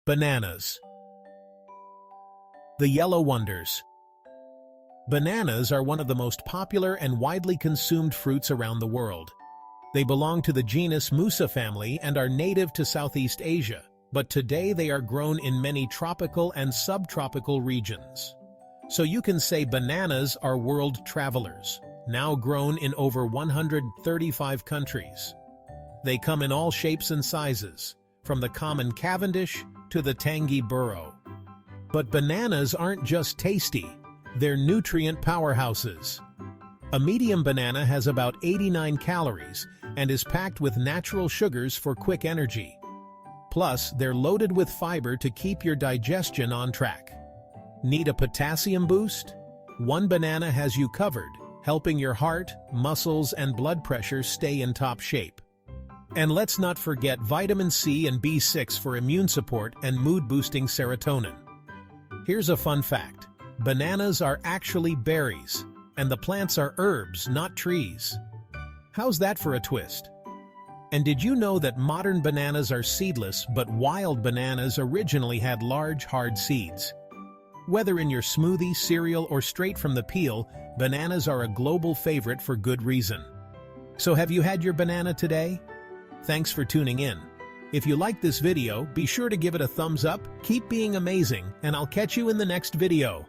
Bananas. The yellow wonders. Bananas are one of the most popular and widely consumed fruits around the world. They belong to the genus Musa family and are native to Southeast Asia, but today they are grown in many tropical and subtropical regions. So you can say bananas are world travelers, now grown in over 135 countries. They come in all shapes and sizes, from the common Cavendish to the tangy Burro. But bananas aren't just tasty, they're nutrient powerhouses. A medium banana has about 89 calories and is packed with natural sugars for quick energy. Plus, they're loaded with fiber to keep your digestion on track. Need a potassium boost? One banana has you covered, helping your heart, muscles, and blood pressure stay in top shape. And let's not forget vitamin C and B6 for immune support and mood-boosting serotonin. Here's a fun fact. Bananas are actually berries, and the plants are herbs, not trees. How's that for a twist? And did you know that modern bananas are seedless, but wild bananas originally had large, hard seeds? Whether in your smoothie, cereal, or straight from the peel, bananas are a global favorite for good reason. So have you had your banana today? Thanks for tuning in. If you liked this video, be sure to give it a thumbs up, keep being amazing, and I'll catch you in the next video.